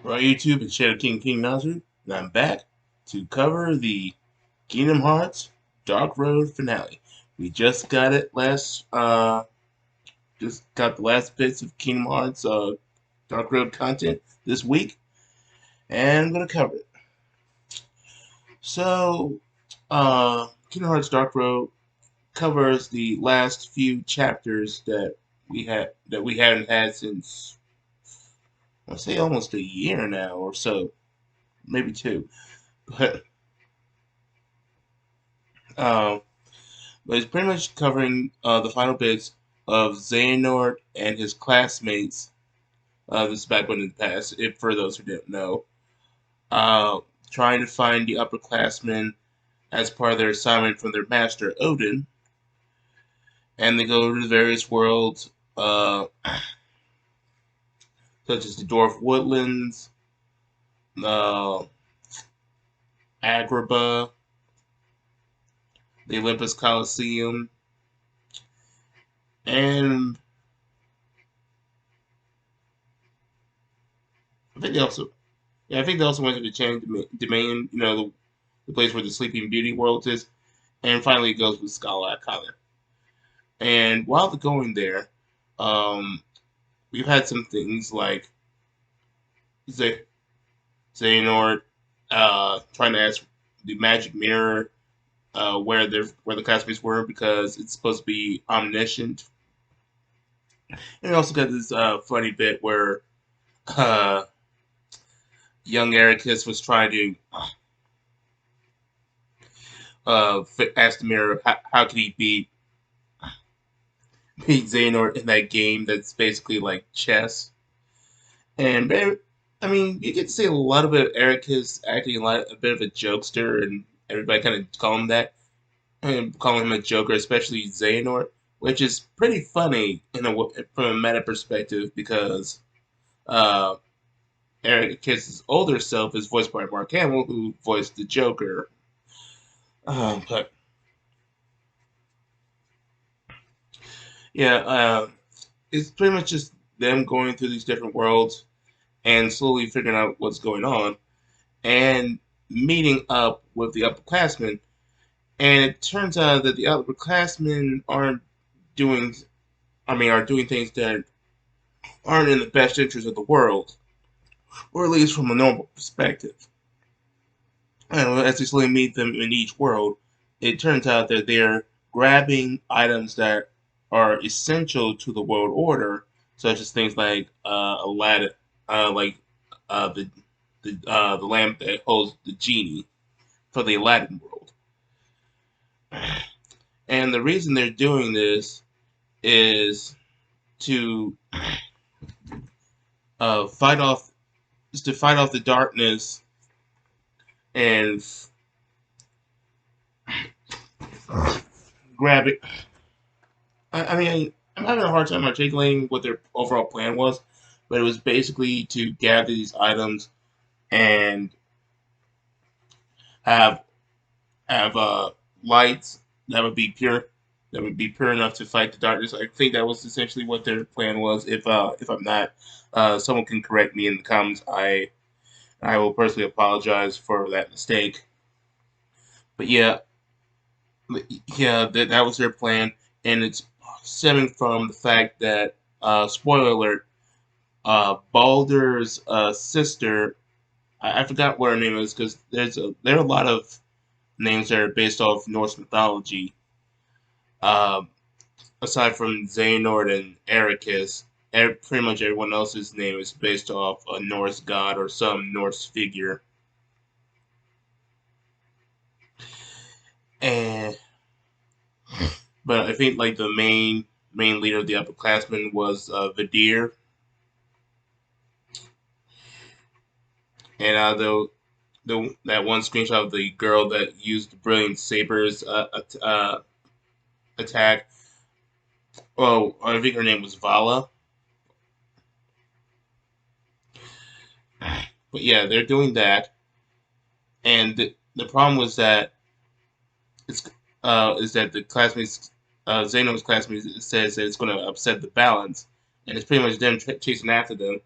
Right, YouTube, it's Shadow King Nazar, and I'm back to cover the Kingdom Hearts Dark Road finale. We just got the last bits of Kingdom Hearts Dark Road content this week, and I'm gonna cover it. So, Kingdom Hearts Dark Road covers the last few chapters that we haven't had since I want to say almost a year now or so, maybe two, but. Um, but it's pretty much covering the final bits of Xehanort and his classmates. This is back when in the past, if for those who didn't know, uh, trying to find the upperclassmen as part of their assignment from their master Odin, and they go to the various worlds, such as the Dwarf Woodlands, uh, Agrabah, the Olympus Coliseum, and I think they also, yeah, I think they also went to the Chain Domain, the place where the Sleeping Beauty world is. And finally, it goes with Scala Akala. And while they're going there, um, we've had some things like Z- Xehanort trying to ask the magic mirror where the classmates were because it's supposed to be omniscient. And we also got this funny bit where uh, young Ericus was trying to ask the mirror how could he beat Xehanort in that game that's basically like chess. And I mean, you get to see a lot of it. Eric is acting a bit of a jokester, and everybody kind of call him that, and calling him a joker, especially Xehanort, which is pretty funny from a meta perspective because uh, Eric Kiss's older self is voiced by Mark Hamill, who voiced the Joker. But yeah, it's pretty much just them going through these different worlds and slowly figuring out what's going on and meeting up with the upperclassmen. And it turns out that the upperclassmen doing, are doing things that aren't in the best interest of the world, or at least from a normal perspective. And as we slowly meet them in each world, it turns out that they're grabbing items that are essential to the world order, such as things like Aladdin, like the lamp that holds the genie for the Aladdin world. And the reason they're doing this is to fight off the darkness and grab it. I mean, I'm having a hard time articulating what their overall plan was, but it was basically to gather these items and have lights that would be pure, enough to fight the darkness. I think that was essentially what their plan was. If I'm not, someone can correct me in the comments. I will personally apologize for that mistake. But yeah, that was their plan, and it's stemming from the fact that, spoiler alert, Baldur's sister, I forgot what her name is because there are a lot of names that are based off Norse mythology. Uh, Aside from Xehanort and Ericus, pretty much everyone else's name is based off a Norse god or some Norse figure. And but I think like the main leader of the upperclassmen was Vidir, and the that one screenshot of the girl that used the brilliant sabers attack. Oh, I think her name was Vala. But yeah, they're doing that, and the problem was that it's is that the classmates, Zeno's classmates, says that it's going to upset the balance, and it's pretty much them chasing after them.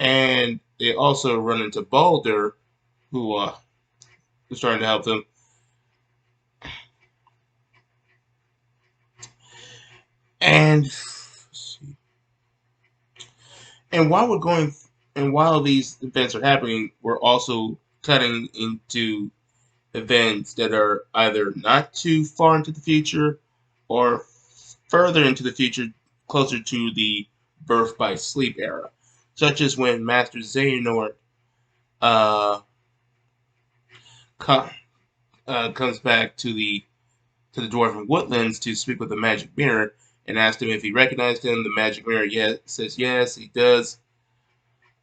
And they also run into Balder, who was trying to help them. And and while we're going, and while these events are happening, we're also cutting into events that are either not too far into the future or further into the future, closer to the birth by sleep era, such as when Master Xehanort uh, co- comes back to the Dwarven Woodlands to speak with the Magic Mirror and asked him if he recognized him. The Magic Mirror says yes, he does.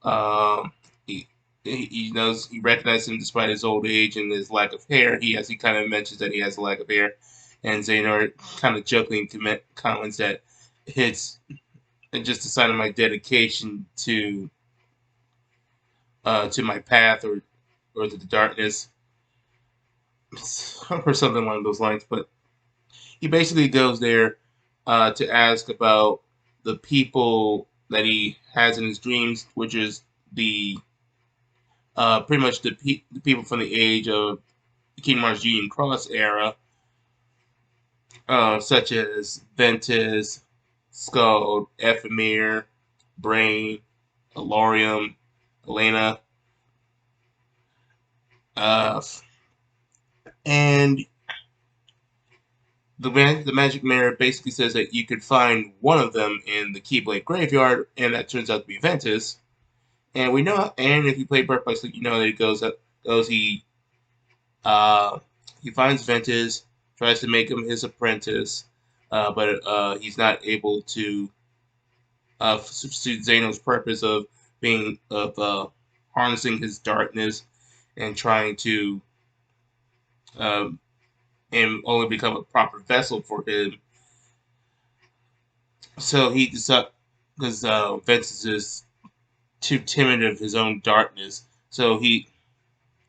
Um, he, he knows he recognizes him despite his old age and his lack of hair. He kind of mentions that he has a lack of hair, and Xehanort kind of jokingly comments that it's just a sign of my dedication to my path or to the darkness or something along those lines. But he basically goes there to ask about the people that he has in his dreams, which is the pretty much the people from the age of the Kingdom Hearts Union Cross era, such as Ventus, Skull, Ephemera, Brain, Alorium, Elena, uh, and the Magic Mirror basically says that you could find one of them in the Keyblade Graveyard, and that turns out to be Ventus. And we know, and if you play Birth by Sleep, you know that it goes uh, he finds Ventus, tries to make him his apprentice, but he's not able to substitute Zeno's purpose of being of harnessing his darkness and trying to um, and only become a proper vessel for him. So he decides because Ventus is too timid of his own darkness, so he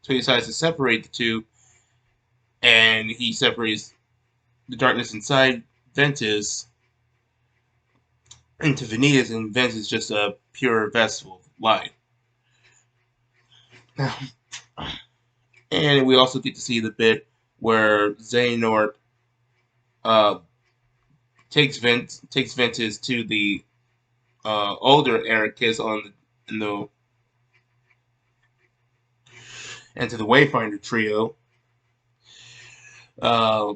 decides to separate the two, and he separates the darkness inside Ventus into Vanitas, and Ventus is just a pure vessel of light. And we also get to see the bit where Xehanort uh, takes Ventus to the older Ericus in the and to the Wayfinder trio, uh,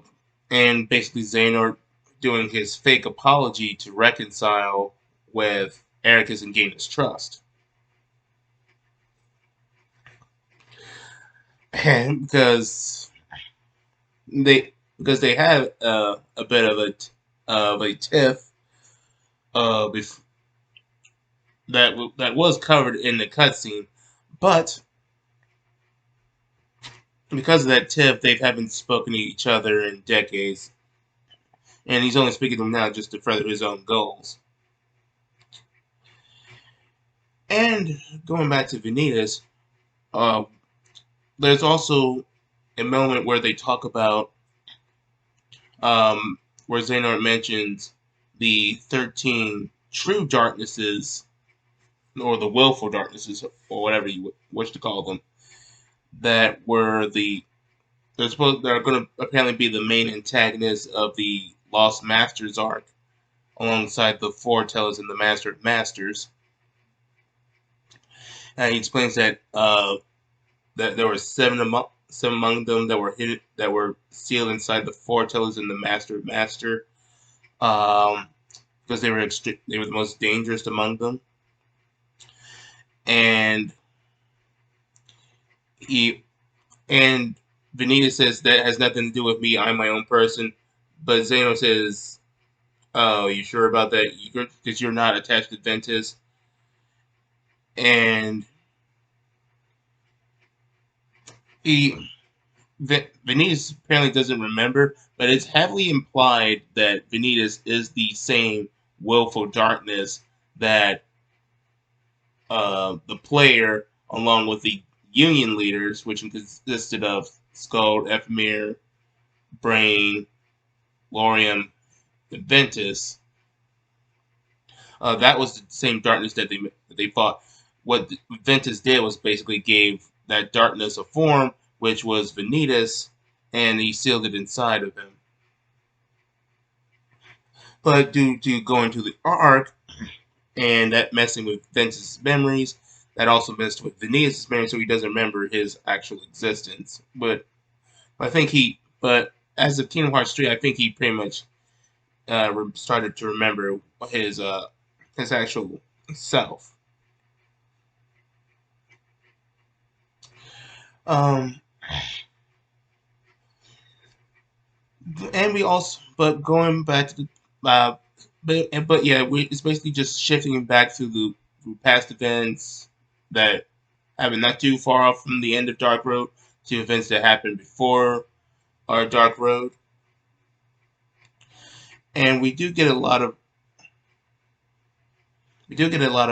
and basically Xehanort doing his fake apology to reconcile with Ericus and gain his trust. And because they had a bit of a tiff uh, bef- that was covered in the cutscene, but because of that tiff, they haven't spoken to each other in decades, and he's only speaking to them now just to further his own goals. And going back to Vanitas, uh, there's also a moment where they talk about where Xehanort mentions the 13 true darknesses, or the willful darknesses, or whatever you wish to call them, that were they're going to apparently be the main antagonists of the Lost Masters arc, alongside the Foretellers and the Master of Masters. And he explains that there were seven among them that were hidden, that were sealed inside the Foretellers and the Master of Master, um, because they were the most dangerous among them. And he and Vanitas says that has nothing to do with me. I'm my own person. But Zeno says, "Oh, you sure about that? Because you're not attached to Ventus." And he Vanitas apparently doesn't remember, but it's heavily implied that Vanitas is the same willful darkness that the player, along with the Union leaders, which consisted of Skull, Ephemera, Brain, Lorium, and Ventus, that was the same darkness that they fought. what Ventus did was basically gave that darkness a form, which was Vanitas, and he sealed it inside of him. But due to going to the Ark and that messing with Ventus's memories, that also messed with Vanitas' memory, so he doesn't remember his actual existence. But I think but as of Kingdom Hearts 3, I think he pretty much started to remember his actual self. Um, and we also, but going back to but yeah, it's basically just shifting back through past events that happen not too far off from the end of Dark Road to events that happened before our Dark Road, and we do get a lot of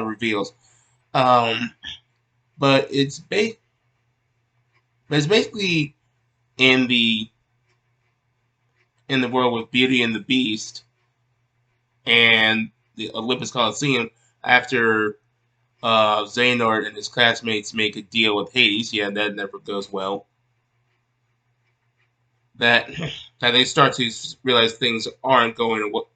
reveals. Um, but it's basically in the world with Beauty and the Beast and the Olympus Coliseum after Xehanort and his classmates make a deal with Hades. Yeah, that never goes well. That that they start to realize things aren't going well.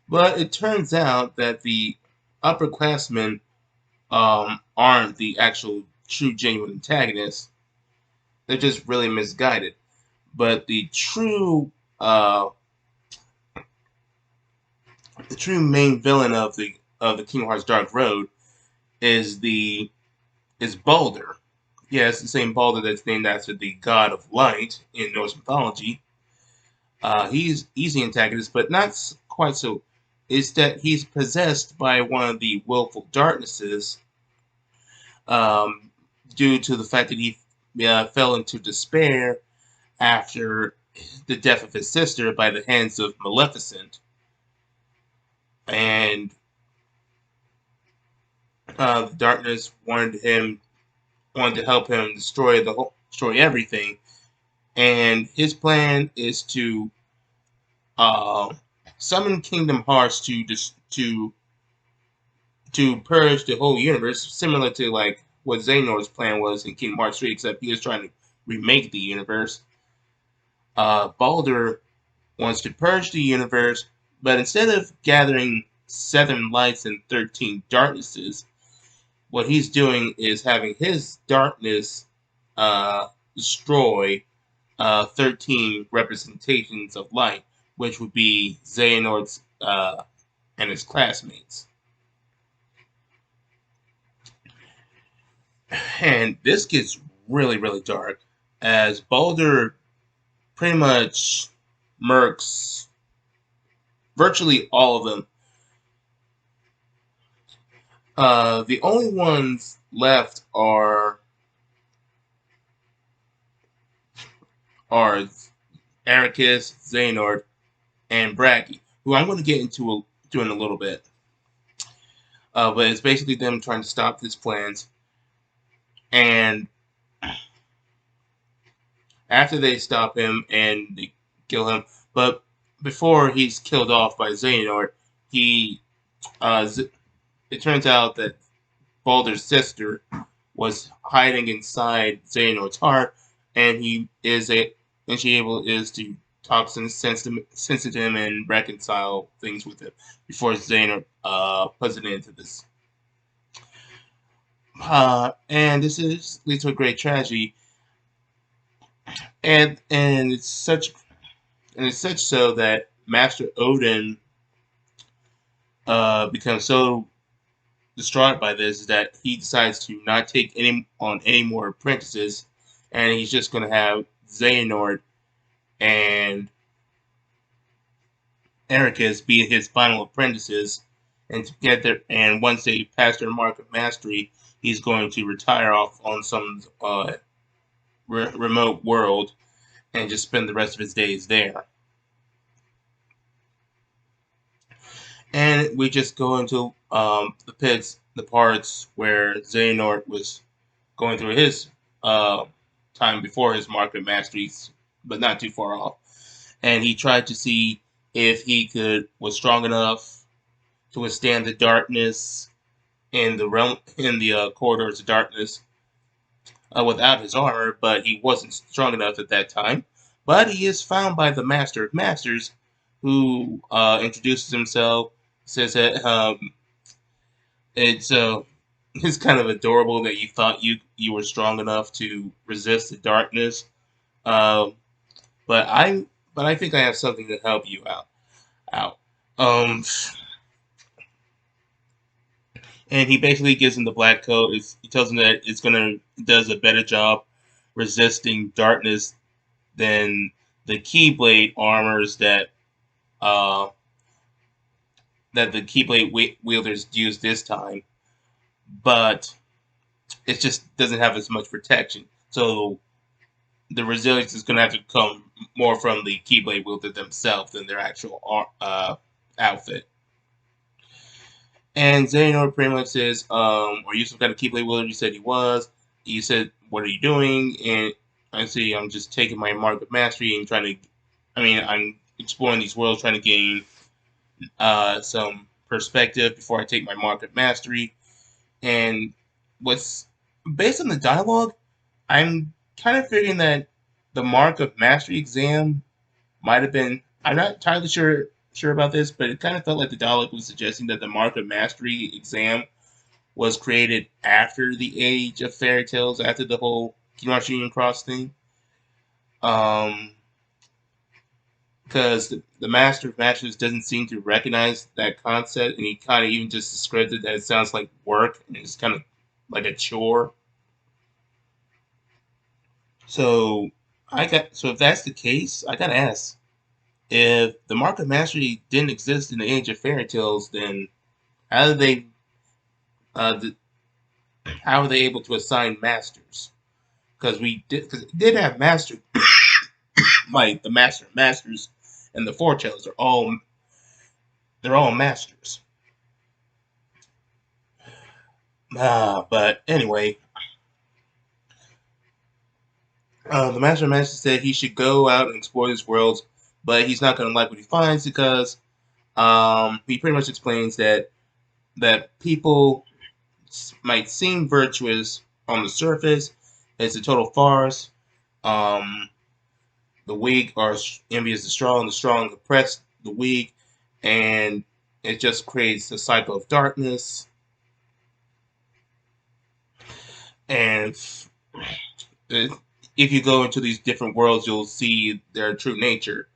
But it turns out that the upperclassmen aren't the actual true genuine antagonists. They're just really misguided. But the true main villain of the Kingdom Hearts Dark Road is the is Baldur. Yeah, it's the same Baldur that's named after the god of light in Norse mythology. He's the antagonist, but not quite so. It's that he's possessed by one of the willful darknesses, um, due to the fact that he fell into despair after the death of his sister by the hands of Maleficent, and the darkness wanted to help him destroy everything, and his plan is to uh, summon Kingdom Hearts to purge the whole universe, similar to like what Xehanort's plan was in Kingdom Hearts 3, except he was trying to remake the universe. Baldur wants to purge the universe, but instead of gathering 7 lights and 13 darknesses, what he's doing is having his darkness destroy 13 representations of light, which would be Xehanort's and his classmates. And this gets really, really dark as Baldur pretty much murks virtually all of them. The only ones left are Ericus, Xehanort, and Bragi, who I'm going to get into in a little bit. But it's basically them trying to stop his plans. And after they stop him and they kill him, but before he's killed off by Xehanort, he it turns out that Baldur's sister was hiding inside Xehanort's heart, and she is to talk sense to him and reconcile things with him before Xehanort puts it into this. And this leads to a great tragedy, and it's such so that Master Odin becomes so distraught by this that he decides to not take any more apprentices, and he's just going to have Xehanort and Ericus be his final apprentices, and together, and once they pass their mark of mastery, he's going to retire off on some remote world and just spend the rest of his days there. And we just go into the parts where Xehanort was going through his time before his mark of masteries, but not too far off. And he tried to see if he could was strong enough to withstand the darkness in the realm in the corridors of darkness without his armor, but he wasn't strong enough at that time. But he is found by the Master of Masters, who introduces himself, says that it's it's kind of adorable that you thought you were strong enough to resist the darkness. Um, but I think I have something to help you out. Um, and he basically gives him the black coat. He tells him that does a better job resisting darkness than the Keyblade armors uh, that the Keyblade wielders use this time, but it just doesn't have as much protection. So the resilience is going to have to come more from the Keyblade wielder themselves than their actual outfit. And Xehanort pretty much says, "Are you some kind of Keyblade wielder?" You said he was. He said, "What are you doing?" And I say, "I'm just taking my mark of mastery and trying to. I mean, I'm exploring these worlds, trying to gain some perspective before I take my mark of mastery." And what's based on the dialogue, I'm kind of figuring that the mark of mastery exam might have been. I'm not entirely sure about this, but it kind of felt like the dialogue was suggesting that the mark of mastery exam was created after the age of fairy tales, after the whole Kinoshita Union Cross thing. Um, because the Master of Masters doesn't seem to recognize that concept, and he kind of even just described it that it sounds like work, and it's kind of like a chore. So so if that's the case, I gotta ask, if the Mark of Mastery didn't exist in the Age of Fairy Tales, then how did they uh, th- how are they able to assign masters? Because it did have masters, like the Master of Masters and the Foretellers are they're all masters. But anyway, the Master of Masters said he should go out and explore these worlds, but he's not going to like what he finds because he pretty much explains that people might seem virtuous on the surface. It's a total farce. Um, the weak are envious the strong oppress the weak, and it just creates a cycle of darkness. And if you go into these different worlds, you'll see their true nature,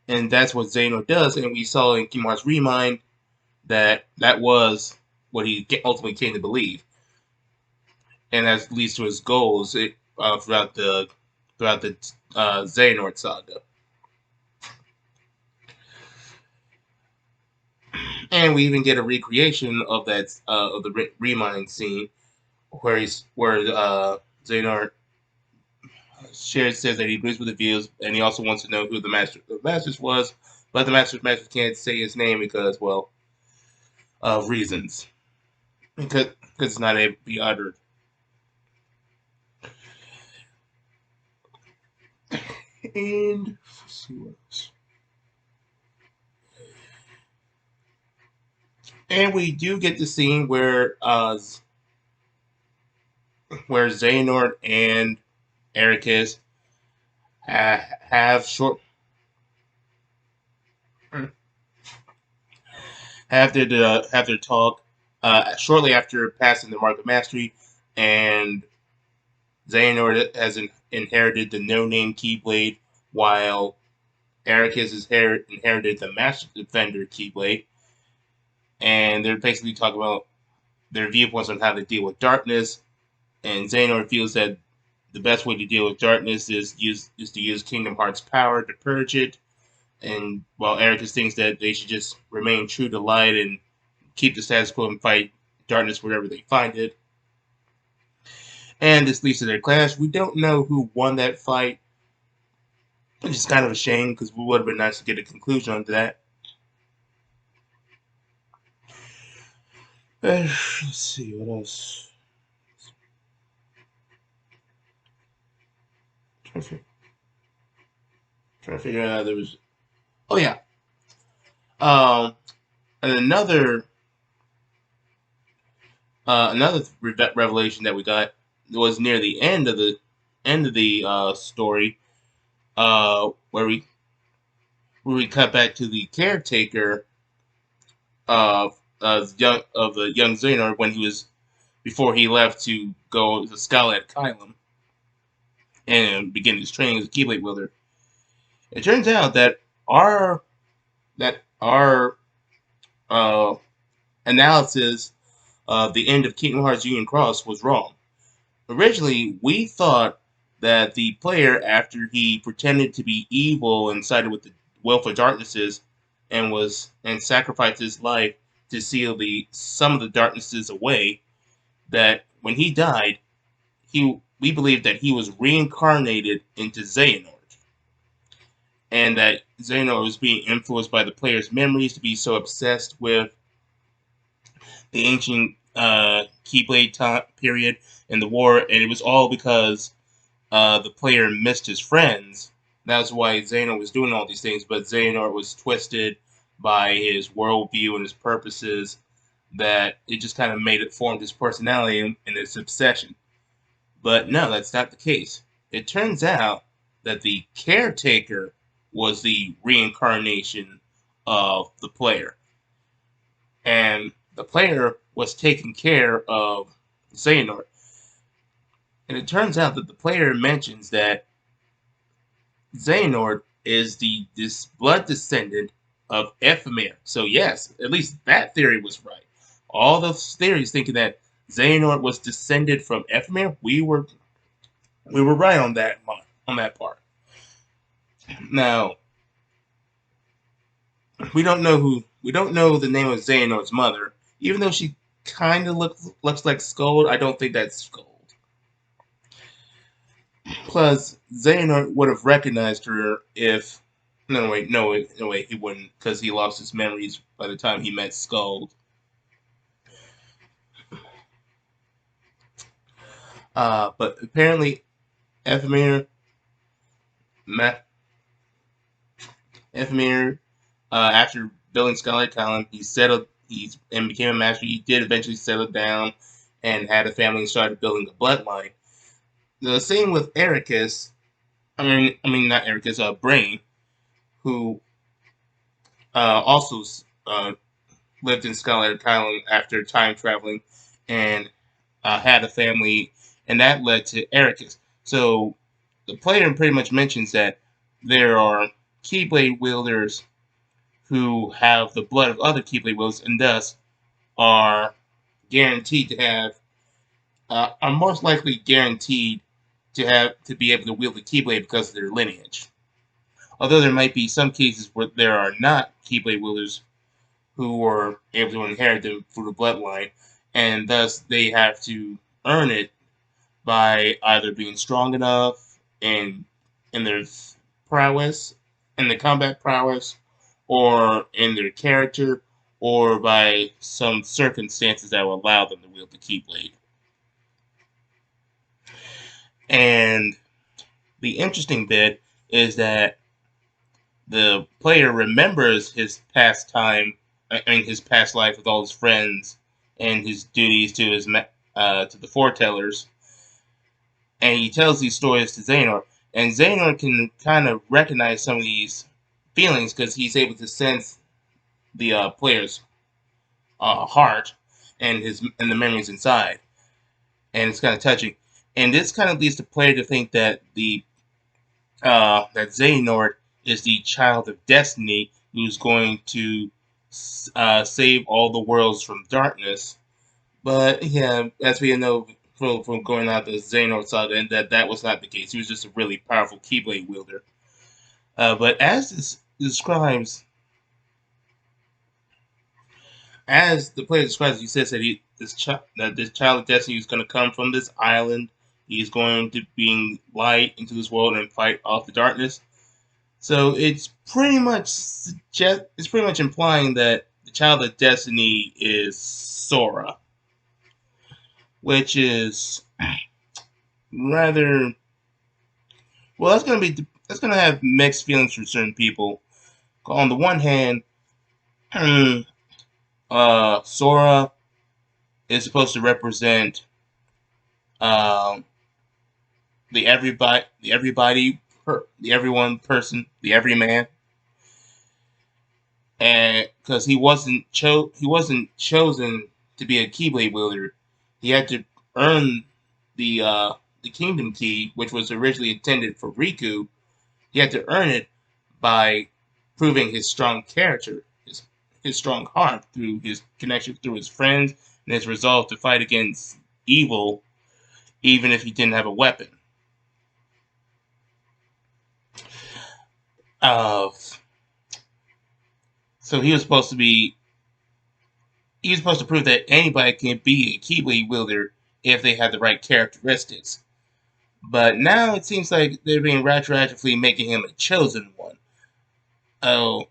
and that's what Zeno does. And we saw in Kimon's Remind that was what he ultimately came to believe, and that leads to his goals throughout the Xehanort saga. And we even get a recreation of that of the Remind scene where Xehanort shares says that he agrees with the views, and he also wants to know who the Master of Masters was, but the Master of Masters can't say his name because, well, of reasons, because it's not able to be uttered. And let's see what else. And we do get the scene where Xehanort and Ericus have have their talk shortly after passing the Mark of Mastery, and Xehanort has inherited the No Name Keyblade, while Ericus has inherited the Master Defender Keyblade, and they're basically talking about their viewpoints on how to deal with darkness. And Xehanort feels that the best way to deal with darkness is to use Kingdom Hearts power to purge it. And while Ericus thinks that they should just remain true to light and keep the status quo and fight darkness wherever they find it. And this leads to their clash. We don't know who won that fight, which is kind of a shame because it would have been nice to get a conclusion on that. Let's see what else. Trying to figure out there was. Oh yeah. Um, and another revelation that we got was near the end of the story, where we cut back to the caretaker of the young Xehanort when he was before he left to go to Scala at Kylam and begin his training as a Keyblade wielder. It turns out that our uh, analysis of the end of Kingdom Hearts Union Cross was wrong. Originally, we thought that the player, after he pretended to be evil and sided with the Wealth of Darknesses, and sacrificed his life to seal the some of the darknesses away, that when he died, we believed that he was reincarnated into Xehanort, and that Xehanort was being influenced by the player's memories to be so obsessed with the ancient Keyblade time period and the war, and it was all because the player missed his friends. That's why Xehanort was doing all these things, but Xehanort was twisted by his worldview and his purposes, that it just kind of made it formed his personality and his obsession. But no, that's not the case. It turns out that the caretaker was the reincarnation of the player, and the player was taking care of Xehanort. And it turns out that the player mentions that Xehanort is this blood descendant of Ephemer. So yes, at least that theory was right. All those theories thinking that Xehanort was descended from Ephemer, we were right on that part. Now we don't know the name of Xehanort's mother, even though she kind of looks like Scold. I don't think that's Scold. Plus, Xehanort would have recognized her if. No, wait, no, wait, he wouldn't, because he lost his memories by the time he met Scold. But apparently, Ephemer, Ma- Ephemer, after building Scarlet Talon, and became a master. He did eventually settle down and had a family and started building a bloodline. The same with Ericus. I mean not Ericus. Brain, who also uh, lived in Scarlet Island after time traveling and had a family, and that led to Ericus. So the player pretty much mentions that there are Keyblade wielders who have the blood of other Keyblade wielders, and thus are guaranteed to have, are most likely guaranteed to be able to wield the Keyblade because of their lineage. Although there might be some cases where there are not Keyblade wielders who were able to inherit them through the bloodline, and thus they have to earn it by either being strong enough in their prowess, in the combat prowess, or in their character, or by some circumstances that will allow them to wield the Keyblade. And the interesting bit is that the player remembers his past time, his past life with all his friends, and his duties to the foretellers, and he tells these stories to Xehanort, and Xehanort can kind of recognize some of these feelings because he's able to sense the player's heart and the memories inside, and it's kind of touching. And this kind of leads the player to think that that Xehanort is the child of destiny who's going to save all the worlds from darkness. But yeah, as we know from going out the Xehanort saga, and that was not the case. He was just a really powerful Keyblade wielder. But as the player describes, he says that this child of destiny is going to come from this island. He's going to bring light into this world and fight off the darkness. So it's pretty much implying that the child of destiny is Sora, which is rather well. That's gonna have mixed feelings for certain people. On the one hand, Sora is supposed to represent um, the everyone person, the everyman, and because he wasn't chosen to be a Keyblade wielder, he had to earn the uh, the Kingdom Key, which was originally intended for Riku. He had to earn it by proving his strong character, his strong heart through his connection through his friends and his resolve to fight against evil, even if he didn't have a weapon. Uh, so he was supposed to prove that anybody can be a Keyblade wielder if they have the right characteristics. But now it seems like they're being retroactively making him a chosen one. Oh,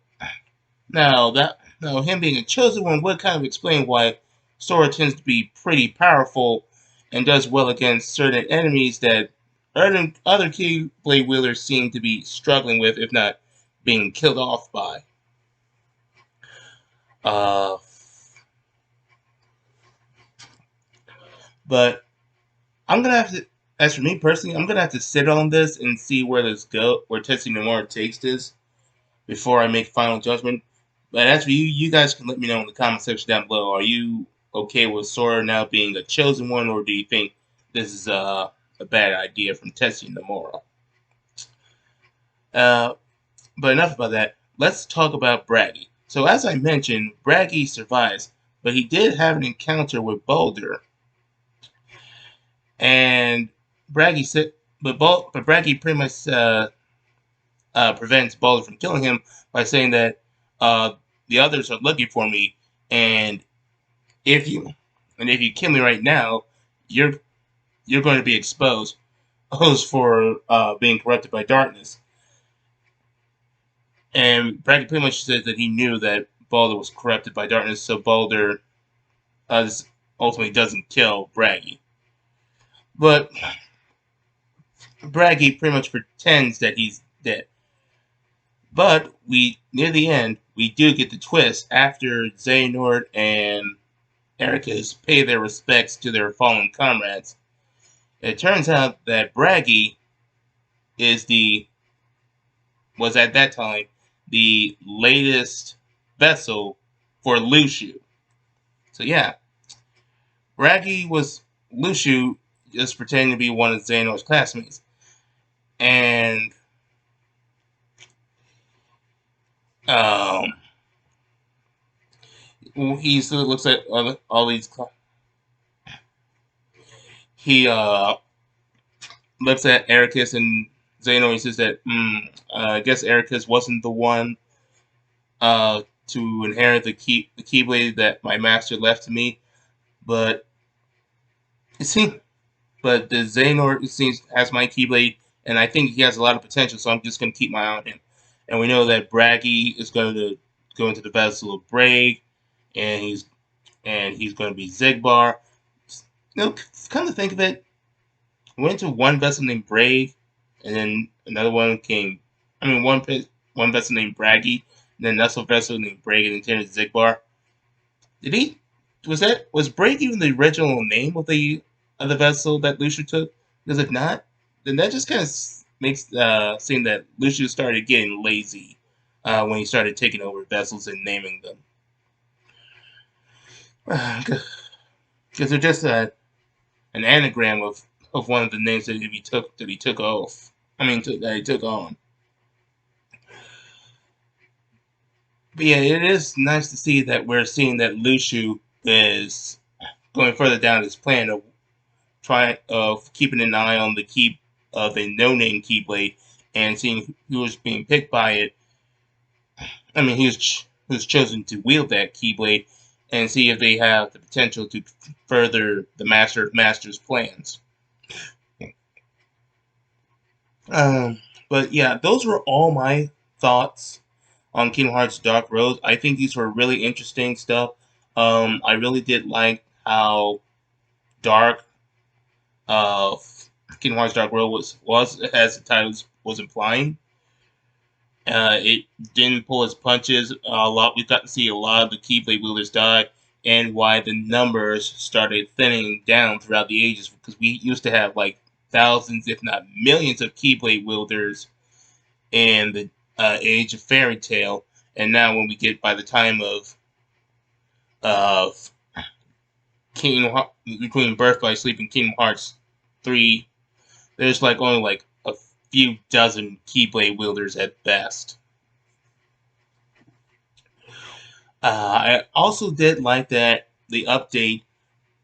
now him being a chosen one would kind of explain why Sora tends to be pretty powerful and does well against certain enemies that other Keyblade wielders seem to be struggling with, if not being killed off by. Uh, but I'm gonna have to, as for me personally, I'm gonna have to sit on this and see where Tessie Nomura takes this before I make final judgment. But as for you, you guys can let me know in the comment section down below. Are you okay with Sora now being a chosen one, or do you think this is a bad idea from Tessie Nomura? Uh, but enough about that. Let's talk about Braggy. So as I mentioned, Braggy survives, but he did have an encounter with Boulder, and Braggy said, but Braggy pretty much prevents Boulder from killing him by saying that uh, the others are looking for me, and if you if you kill me right now, you're you're going to be exposed for being corrupted by darkness. And Braggy pretty much said that he knew that Boulder was corrupted by darkness, so Boulder ultimately doesn't kill Braggy. But Braggy pretty much pretends that he's dead. But we near the end, we do get the twist after Xehanort and Ericus pay their respects to their fallen comrades. It turns out that Braggy is the was at that time the latest vessel for Lushu. So yeah, Braggy was Lushu just pretending to be one of Xehanort's classmates. And um, he sort of looks at all these. He looks at Ericus and Xehanort. He says that I guess Ericus wasn't the one to inherit the Keyblade that my master left to me, but it seems but the Xehanort it seems has my Keyblade, and I think he has a lot of potential. So I'm just going to keep my eye on him. And we know that Braggy is going to go into the vessel of Braig, and he's going to be Xigbar. You know, come to think of it, we went to one vessel named Braig, and then another one came. I mean, one vessel named Braggy, and then another vessel named Braig, and then turned to Xigbar. Did he? Was Braig even the original name of the vessel that Lucius took? Because if not, then that just kind of makes seem that Lucius started getting lazy when he started taking over vessels and naming them. Because they're just an anagram of one of the names that he took off. I mean, that he took on. But yeah, it is nice to see that we're seeing that Lucius is going further down his plan of keeping an eye on the key of a no-name Keyblade and seeing who was being picked by it. I mean, he was chosen to wield that Keyblade and see if they have the potential to further the Master of Masters' plans. But yeah, those were all my thoughts on Kingdom Hearts Dark Road. I think these were really interesting stuff. I really did like how dark uh, Kingdom Hearts Dark World was as the title was implying. It didn't pull its punches a lot. We got to see a lot of the Keyblade wielders die, and why the numbers started thinning down throughout the ages. Because we used to have like thousands, if not millions, of Keyblade wielders in the age of Fairy Tail, and now when we get by the time of between Birth by Sleep and Kingdom Hearts 3, there's like only like a few dozen Keyblade wielders at best. I also did like that the update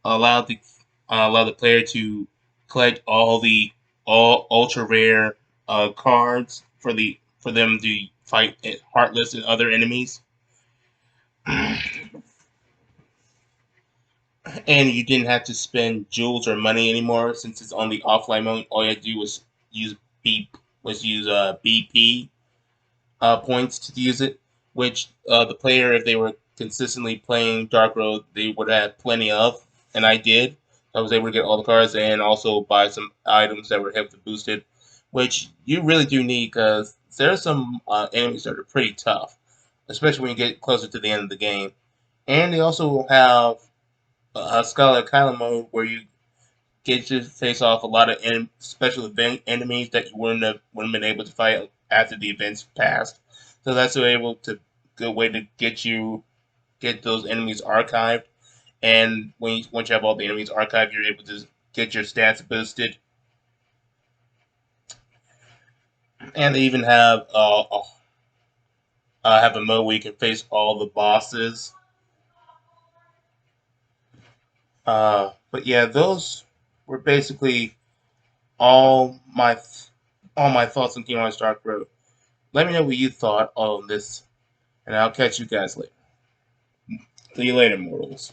allowed the player to collect all ultra rare cards for them to fight Heartless and other enemies, and you didn't have to spend jewels or money anymore since it's on the offline mode. All you had to do was use BP points to use it, which the player, if they were consistently playing Dark Road, they would have plenty of, and I did. I was able to get all the cards and also buy some items that were heavily boosted, which you really do need because there are some enemies that are pretty tough, especially when you get closer to the end of the game. And they also have a Scarlet Kylo mode where you get to face off a lot of special event enemies that you wouldn't been able to fight after the events passed. So that's able to good way to get those enemies archived. And once you have all the enemies archived, you're able to get your stats boosted. And they even have a mode where you can face all the bosses. But yeah, those were basically all my all my thoughts on Kingdom Hearts Dark Road. Let me know what you thought on this, and I'll catch you guys later. See you later, mortals.